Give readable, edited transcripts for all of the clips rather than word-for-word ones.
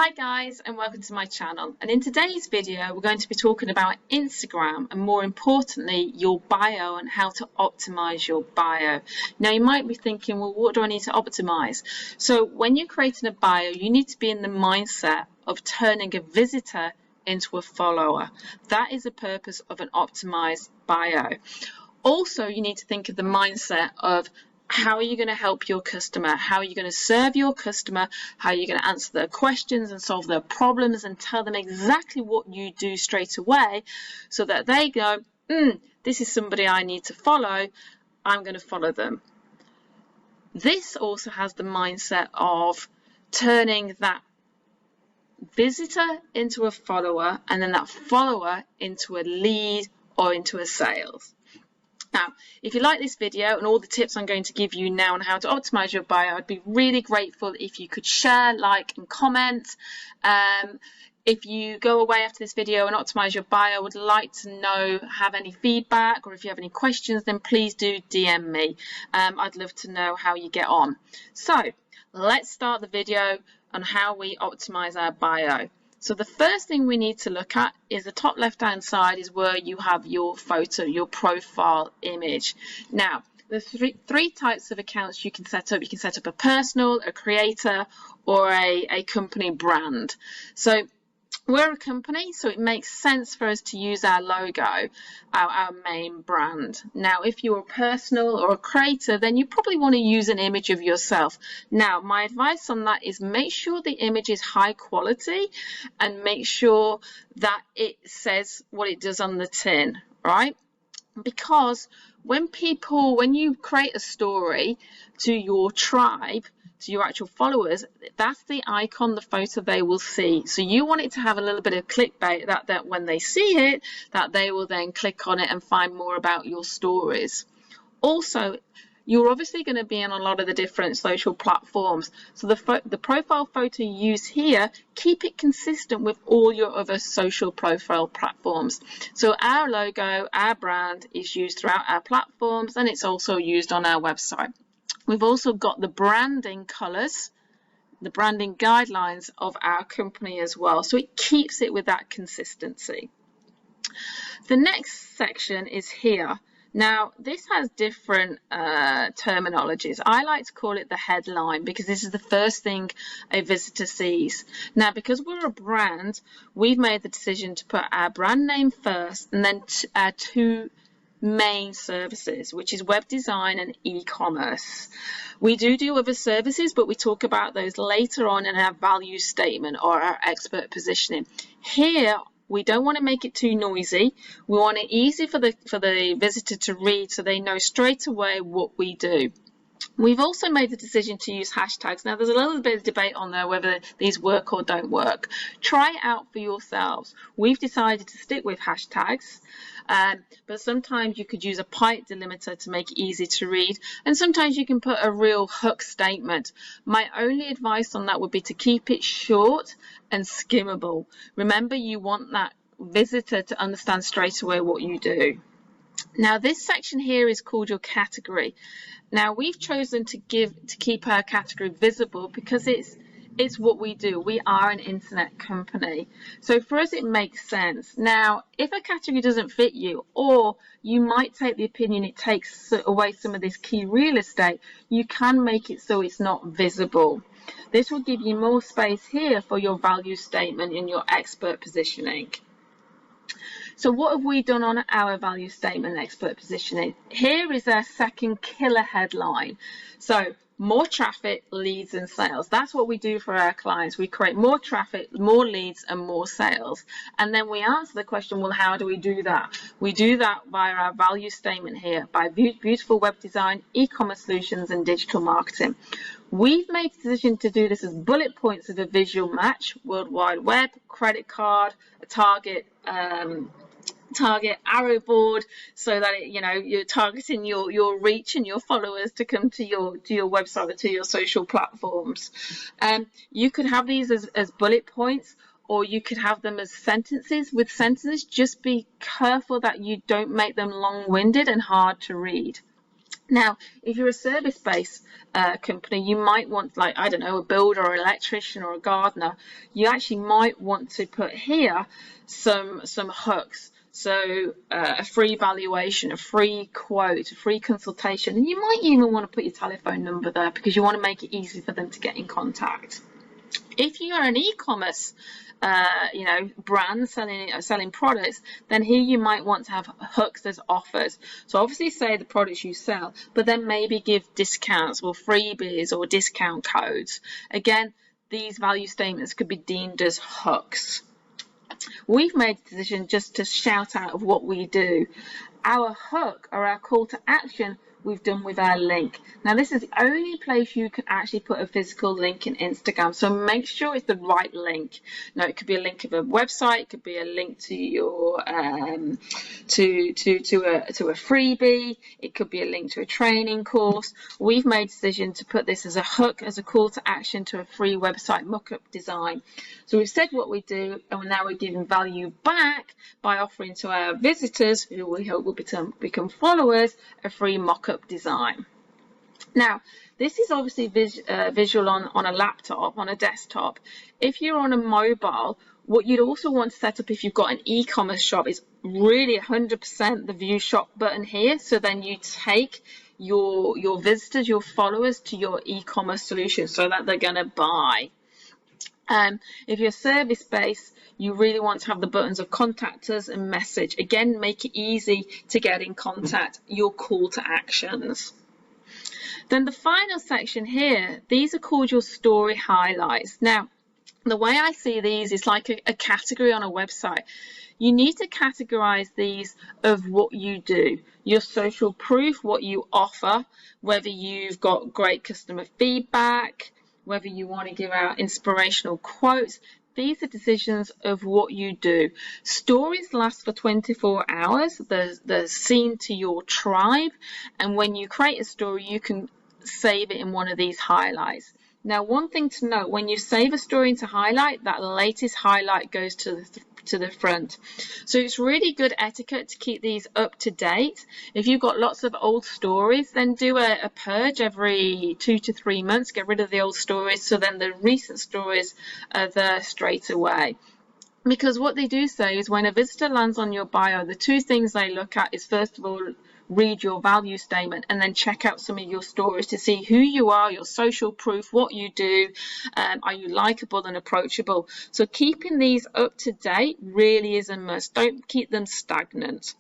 Hi guys, and welcome to my channel, and in today's video we're going to be talking about Instagram and more importantly your bio and how to optimize your bio. Now you might be thinking, well, what do I need to optimize? So when you're creating a bio, you need to be in the mindset of turning a visitor into a follower. That is the purpose of an optimized bio. Also, you need to think of the mindset of how are you going to help your customer? How are you going to serve your customer? How are you going to answer their questions and solve their problems and tell them exactly what you do straight away so that they go, this is somebody I need to follow. I'm going to follow them. This also has the mindset of turning that visitor into a follower and then that follower into a lead or into a sales. Now, if you like this video and all the tips I'm going to give you now on how to optimize your bio, I'd be really grateful if you could share, like, and comment. If you go away after this video and optimize your bio, I would like to know, have any feedback, or if you have any questions, then please do DM me. I'd love to know how you get on. So let's start the video on how we optimize our bio. So the first thing we need to look at is the top left hand side is where you have your photo, your profile image. Now there's three types of accounts you can set up. You can set up a personal, a creator, or a company brand. So we're a company, so it makes sense for us to use our logo, our main brand. Now, if you're a personal or a creator, then you probably want to use an image of yourself. Now, my advice on that is make sure the image is high quality and make sure that it says what it does on the tin, right? Because when you create a story to your tribe, to your actual followers, that's the icon, the photo they will see. So you want it to have a little bit of clickbait that when they see it, that they will then click on it and find more about your stories. Also, you're obviously going to be on a lot of the different social platforms. So the profile photo you use here, keep it consistent with all your other social profile platforms. So our logo, our brand is used throughout our platforms, and it's also used on our website. We've also got the branding colors, the branding guidelines of our company as well. So it keeps it with that consistency. The next section is here. Now, this has different terminologies. I like to call it the headline because this is the first thing a visitor sees. Now, because we're a brand, we've made the decision to put our brand name first and then our two main services, which is web design and e-commerce. We do other services, but we talk about those later on in our value statement or our expert positioning. Here, we don't want to make it too noisy. We want it easy for the visitor to read so they know straight away what we do. We've also made the decision to use hashtags. Now, there's a little bit of debate on there whether these work or don't work. Try it out for yourselves. We've decided to stick with hashtags, but sometimes you could use a pipe delimiter to make it easy to read, and sometimes you can put a real hook statement. My only advice on that would be to keep it short and skimmable. Remember, you want that visitor to understand straight away what you do. Now, this section here is called your category. Now, we've chosen to keep our category visible because it's what we do. We are an internet company. So for us, it makes sense. Now, if a category doesn't fit you, or you might take the opinion it takes away some of this key real estate, you can make it so it's not visible. This will give you more space here for your value statement and your expert positioning. So what have we done on our value statement and expert positioning? Here is our second killer headline. So more traffic, leads and sales. That's what we do for our clients. We create more traffic, more leads and more sales. And then we answer the question, well, how do we do that? We do that via our value statement here, by beautiful web design, e-commerce solutions and digital marketing. We've made the decision to do this as bullet points of a visual match: World Wide Web, credit card, a target arrow board, so that you're targeting your reach and your followers to come to your website or to your social platforms. You could have these as bullet points, or you could have them as sentences. With sentences, just be careful that you don't make them long-winded and hard to read. Now, if you're a service-based company, you might want, like, I don't know, a builder or electrician or a gardener. You actually might want to put here some hooks. So a free valuation, a free quote, a free consultation, and you might even want to put your telephone number there because you want to make it easy for them to get in contact. If you are an e-commerce brand selling products, then here you might want to have hooks as offers. So obviously say the products you sell, but then maybe give discounts or freebies or discount codes. Again, these value statements could be deemed as hooks. We've made the decision just to shout out of what we do. Our hook or our call to action we've done with our link. Now this is the only place you can actually put a physical link in Instagram, so make sure it's the right link. Now it could be a link of a website, it could be a link to your to a freebie, it could be a link to a training course. We've made a decision to put this as a hook, as a call to action to a free website mock-up design. So we've said what we do, and now we're giving value back by offering to our visitors, who we hope will become followers, a free mock-up design. Now, this is obviously visual on a laptop, on a desktop. If you're on a mobile, what you'd also want to set up if you've got an e-commerce shop is really 100% the view shop button here. So then you take your visitors, your followers to your e-commerce solution so that they're going to buy. If you're service-based, you really want to have the buttons of contact us and message. Again, make it easy to get in contact, your call to actions. Then the final section here, these are called your story highlights. Now, the way I see these is like a category on a website. You need to categorize these of what you do, your social proof, what you offer, whether you've got great customer feedback, whether you want to give out inspirational quotes. These are decisions of what you do. Stories last for 24 hours. They're seen to your tribe. And when you create a story, you can save it in one of these highlights. Now, one thing to note, when you save a story into highlight, that latest highlight goes to the front. So it's really good etiquette to keep these up to date. If you've got lots of old stories, then do a purge every 2 to 3 months, get rid of the old stories, so then the recent stories are there straight away. Because what they do say is when a visitor lands on your bio, the two things they look at is, first of all, read your value statement and then check out some of your stories to see who you are, your social proof, what you do, are you likable and approachable. So keeping these up to date really is a must. Don't keep them stagnant.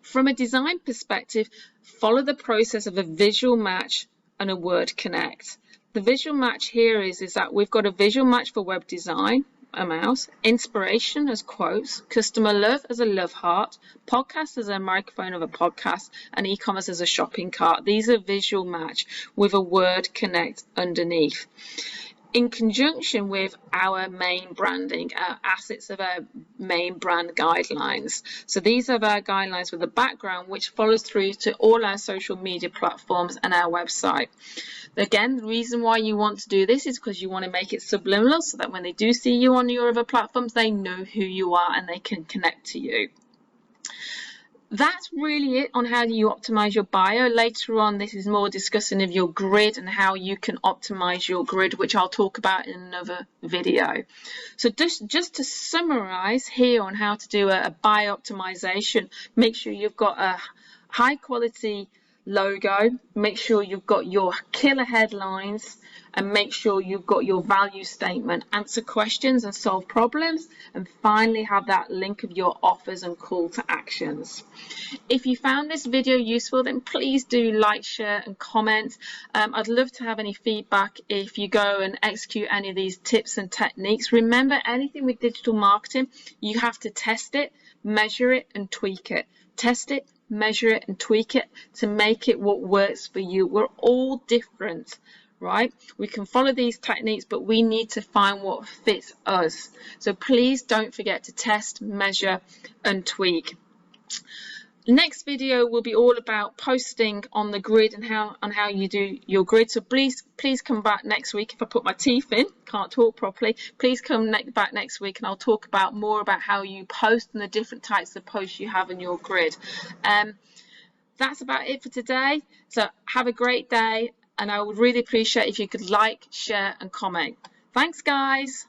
From a design perspective, follow the process of a visual match and a word connect. The visual match here is that we've got a visual match for web design, a mouse, inspiration as quotes, customer love as a love heart, podcast as a microphone of a podcast, and e-commerce as a shopping cart. These are visual match with a word connect underneath. In conjunction with our main branding, our assets of our main brand guidelines. So these are our guidelines with a background which follows through to all our social media platforms and our website. Again, the reason why you want to do this is because you want to make it subliminal so that when they do see you on your other platforms, they know who you are and they can connect to you. That's really it on how you optimize your bio. Later on, this is more discussing of your grid and how you can optimize your grid, which I'll talk about in another video. So just to summarize here on how to do a bio optimization, make sure you've got a high quality logo, make sure you've got your killer headlines, and make sure you've got your value statement, answer questions and solve problems, and finally have that link of your offers and call to actions. If you found this video useful, then please do like, share and comment. I'd love to have any feedback if you go and execute any of these tips and techniques. Remember, anything with digital marketing, you have to test it, measure it and tweak it. Test it, measure it and tweak it to make it what works for you. We're all different, right? We can follow these techniques, but we need to find what fits us. So please don't forget to test, measure and tweak. Next video will be all about posting on the grid and how you do your grid. So please come back next week. If I put my teeth in, can't talk properly, please come back next week and I'll talk more about how you post and the different types of posts you have in your grid. that's about it for today. So have a great day, and I would really appreciate if you could like, share and comment. Thanks guys.